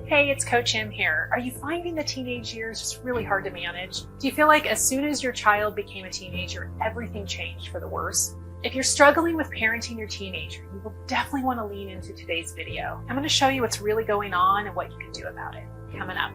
Hey, it's Coach M here. Are you finding the teenage years just really hard to manage? Do you feel like as soon as your child became a teenager, everything changed for the worse? If you're struggling with parenting your teenager, you will definitely want to lean into today's video. I'm going to show you what's really going on and what you can do about it. Coming up.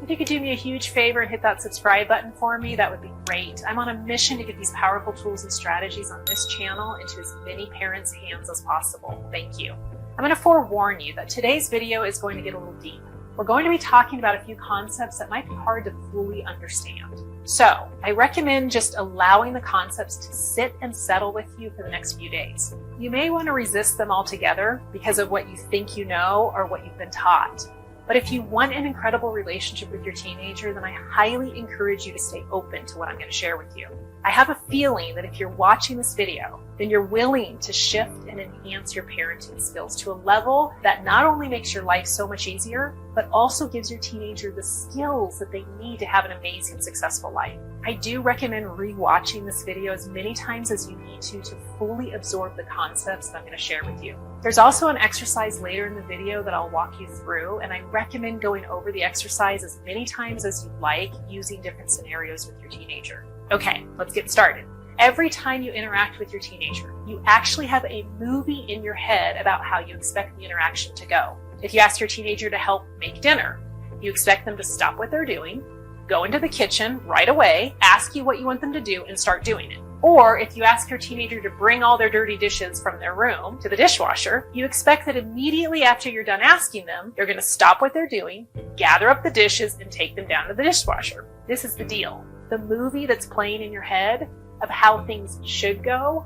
If you could do me a huge favor and hit that subscribe button for me, that would be great. I'm on a mission to get these powerful tools and strategies on this channel into as many parents' hands as possible. Thank you. I'm going to forewarn you that today's video is going to get a little deep. We're going to be talking about a few concepts that might be hard to fully understand. So I recommend just allowing the concepts to sit and settle with you for the next few days. You may want to resist them altogether because of what you think you know or what you've been taught. But if you want an incredible relationship with your teenager, then I highly encourage you to stay open to what I'm going to share with you. I have a feeling that if you're watching this video, then you're willing to shift and enhance your parenting skills to a level that not only makes your life so much easier, but also gives your teenager the skills that they need to have an amazing, successful life. I do recommend re-watching this video as many times as you need to fully absorb the concepts that I'm going to share with you. There's also an exercise later in the video that I'll walk you through, and I recommend going over the exercise as many times as you like using different scenarios with your teenager. Okay, let's get started. Every time you interact with your teenager, you actually have a movie in your head about how you expect the interaction to go. If you ask your teenager to help make dinner, you expect them to stop what they're doing, go into the kitchen right away, ask you what you want them to do, and start doing it. Or if you ask your teenager to bring all their dirty dishes from their room to the dishwasher, you expect that immediately after you're done asking them, they're going to stop what they're doing, gather up the dishes, and take them down to the dishwasher. This is the deal. The movie that's playing in your head of how things should go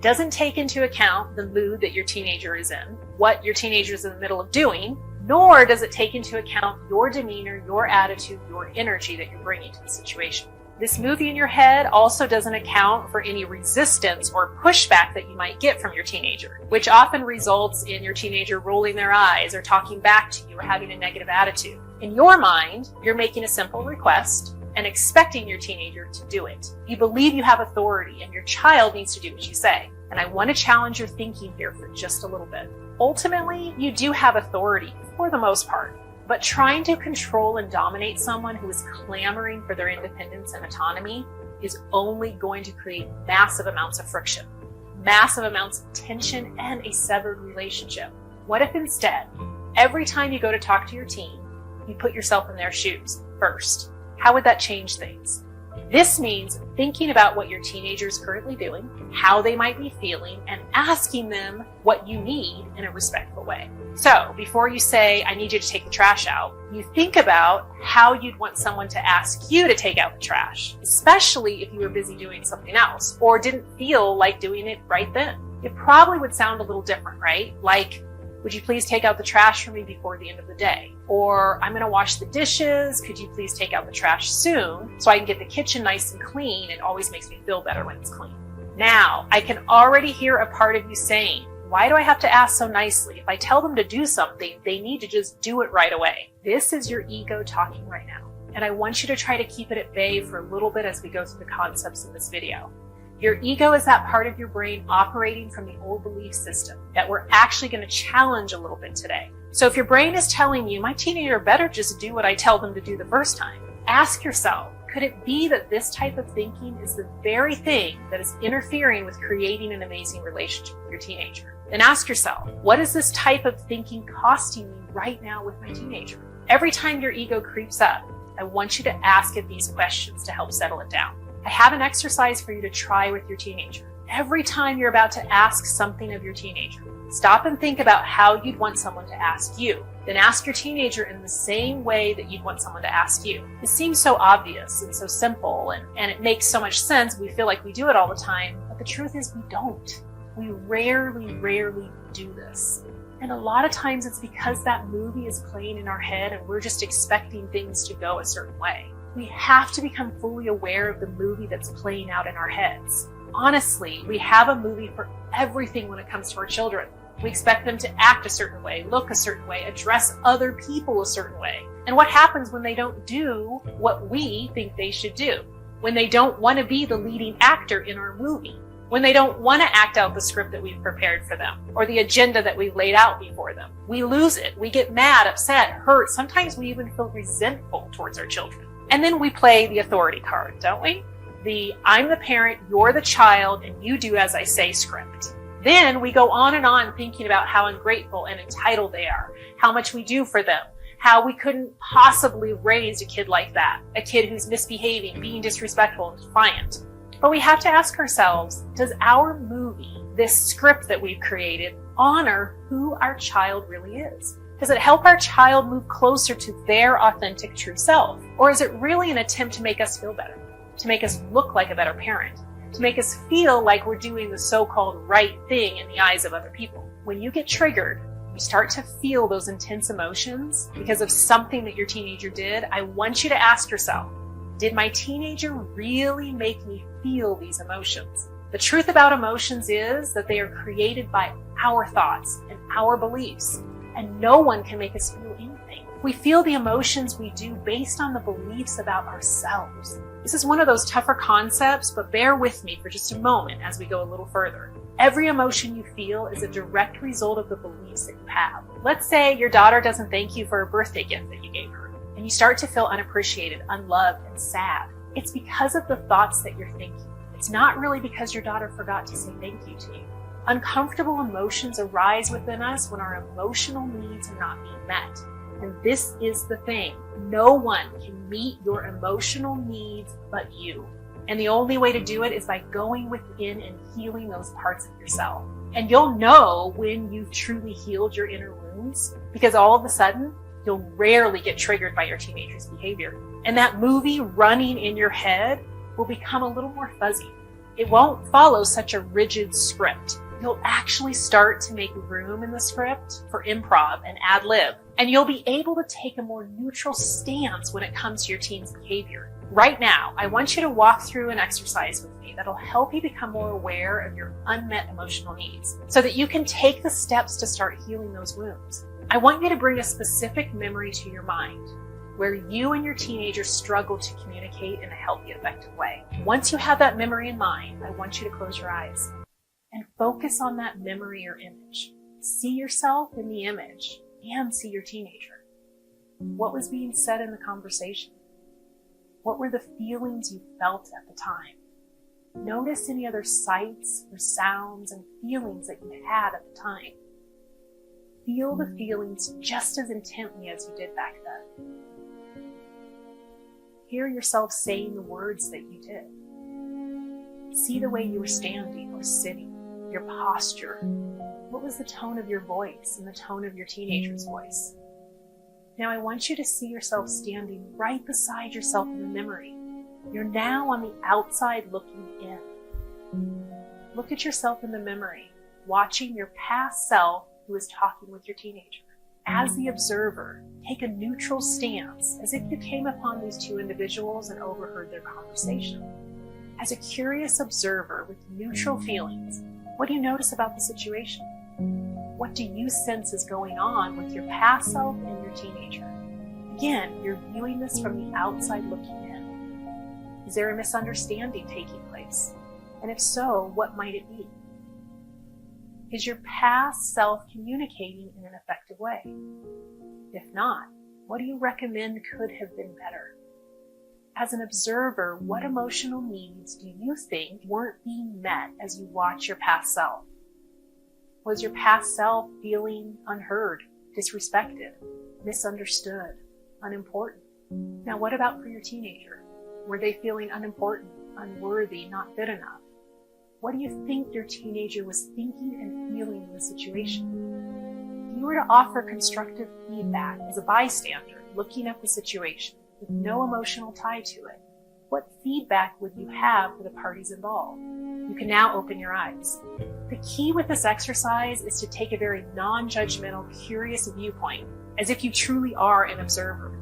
doesn't take into account the mood that your teenager is in, what your teenager is in the middle of doing, nor does it take into account your demeanor, your attitude, your energy that you're bringing to the situation. This movie in your head also doesn't account for any resistance or pushback that you might get from your teenager, which often results in your teenager rolling their eyes or talking back to you or having a negative attitude. In your mind, you're making a simple request and expecting your teenager to do it. You believe you have authority and your child needs to do what you say. And I want to challenge your thinking here for just a little bit. Ultimately, you do have authority for the most part, but trying to control and dominate someone who is clamoring for their independence and autonomy is only going to create massive amounts of friction, massive amounts of tension, and a severed relationship. What if instead, every time you go to talk to your teen, you put yourself in their shoes first? How would that change things? This means thinking about what your teenager is currently doing, how they might be feeling, and asking them what you need in a respectful way. So before you say, I need you to take the trash out, you think about how you'd want someone to ask you to take out the trash, especially if you were busy doing something else or didn't feel like doing it right then. It probably would sound a little different, right? Like, would you please take out the trash for me before the end of the day? Or I'm going to wash the dishes. Could you please take out the trash soon so I can get the kitchen nice and clean? It always makes me feel better when it's clean. Now, I can already hear a part of you saying, why do I have to ask so nicely? If I tell them to do something, they need to just do it right away. This is your ego talking right now. And I want you to try to keep it at bay for a little bit as we go through the concepts in this video. Your ego is that part of your brain operating from the old belief system that we're actually going to challenge a little bit today. So if your brain is telling you, my teenager better just do what I tell them to do the first time, ask yourself, could it be that this type of thinking is the very thing that is interfering with creating an amazing relationship with your teenager? Then ask yourself, what is this type of thinking costing me right now with my teenager? Every time your ego creeps up, I want you to ask it these questions to help settle it down. I have an exercise for you to try with your teenager. Every time you're about to ask something of your teenager, stop and think about how you'd want someone to ask you. Then ask your teenager in the same way that you'd want someone to ask you. It seems so obvious and so simple, and it makes so much sense. We feel like we do it all the time, but the truth is we don't. We rarely do this. And a lot of times it's because that movie is playing in our head and we're just expecting things to go a certain way. We have to become fully aware of the movie that's playing out in our heads. Honestly, we have a movie for everything when it comes to our children. We expect them to act a certain way, look a certain way, address other people a certain way. And what happens when they don't do what we think they should do? When they don't want to be the leading actor in our movie? When they don't want to act out the script that we've prepared for them or the agenda that we've laid out before them? We lose it. We get mad, upset, hurt. Sometimes we even feel resentful towards our children. And then we play the authority card, don't we? The I'm the parent, you're the child, and you do as I say script. Then we go on and on thinking about how ungrateful and entitled they are, how much we do for them, how we couldn't possibly raise a kid like that, a kid who's misbehaving, being disrespectful and defiant. But we have to ask ourselves, does our movie, this script that we've created, honor who our child really is? Does it help our child move closer to their authentic true self? Or is it really an attempt to make us feel better, to make us look like a better parent, to make us feel like we're doing the so-called right thing in the eyes of other people? When you get triggered, you start to feel those intense emotions because of something that your teenager did, I want you to ask yourself, did my teenager really make me feel these emotions? The truth about emotions is that they are created by our thoughts and our beliefs, and no one can make us feel anything. We feel the emotions we do based on the beliefs about ourselves. This is one of those tougher concepts, but bear with me for just a moment as we go a little further. Every emotion you feel is a direct result of the beliefs that you have. Let's say your daughter doesn't thank you for a birthday gift that you gave her, and you start to feel unappreciated, unloved, and sad. It's because of the thoughts that you're thinking. It's not really because your daughter forgot to say thank you to you. Uncomfortable emotions arise within us when our emotional needs are not being met. And this is the thing. No one can meet your emotional needs but you. And the only way to do it is by going within and healing those parts of yourself. And you'll know when you've truly healed your inner wounds, because all of a sudden, you'll rarely get triggered by your teenager's behavior. And that movie running in your head will become a little more fuzzy. It won't follow such a rigid script. You'll actually start to make room in the script for improv and ad lib. And you'll be able to take a more neutral stance when it comes to your teen's behavior. Right now, I want you to walk through an exercise with me that'll help you become more aware of your unmet emotional needs so that you can take the steps to start healing those wounds. I want you to bring a specific memory to your mind where you and your teenager struggle to communicate in a healthy, effective way. Once you have that memory in mind, I want you to close your eyes and focus on that memory or image. See yourself in the image and see your teenager. What was being said in the conversation? What were the feelings you felt at the time? Notice any other sights or sounds and feelings that you had at the time. Feel the feelings just as intently as you did back then. Hear yourself saying the words that you did. See the way you were standing or sitting, your posture. What was the tone of your voice and the tone of your teenager's voice? Now I want you to see yourself standing right beside yourself in the memory. You're now on the outside looking in. Look at yourself in the memory, watching your past self who is talking with your teenager. As the observer, take a neutral stance as if you came upon these two individuals and overheard their conversation. As a curious observer with neutral feelings, what do you notice about the situation? What do you sense is going on with your past self and your teenager? Again, you're viewing this from the outside looking in. Is there a misunderstanding taking place? And if so, what might it be? Is your past self communicating in an effective way? If not, what do you recommend could have been better? As an observer, what emotional needs do you think weren't being met as you watch your past self? Was your past self feeling unheard, disrespected, misunderstood, unimportant? Now, what about for your teenager? Were they feeling unimportant, unworthy, not good enough? What do you think your teenager was thinking and feeling in the situation? If you were to offer constructive feedback as a bystander looking at the situation with no emotional tie to it, what feedback would you have for the parties involved? You can now open your eyes. The key with this exercise is to take a very non-judgmental, curious viewpoint, as if you truly are an observer.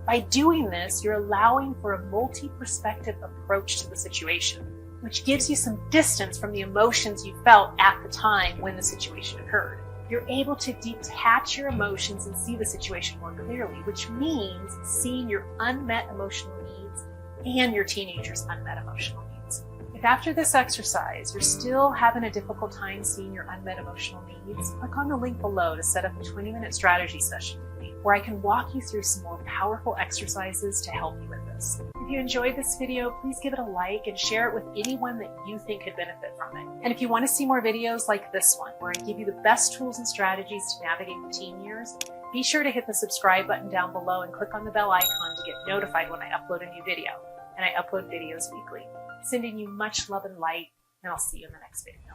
By doing this, you're allowing for a multi-perspective approach to the situation, which gives you some distance from the emotions you felt at the time when the situation occurred. You're able to detach your emotions and see the situation more clearly, which means seeing your unmet emotional needs and your teenager's unmet emotional needs. If after this exercise you're still having a difficult time seeing your unmet emotional needs, click on the link below to set up a 20-minute strategy session with me, where I can walk you through some more powerful exercises to help you with this. If you enjoyed this video, please give it a like and share it with anyone that you think could benefit from it. And if you want to see more videos like this one, where I give you the best tools and strategies to navigate the teen years, be sure to hit the subscribe button down below and click on the bell icon to get notified when I upload a new video. And I upload videos weekly. Sending you much love and light, and I'll see you in the next video.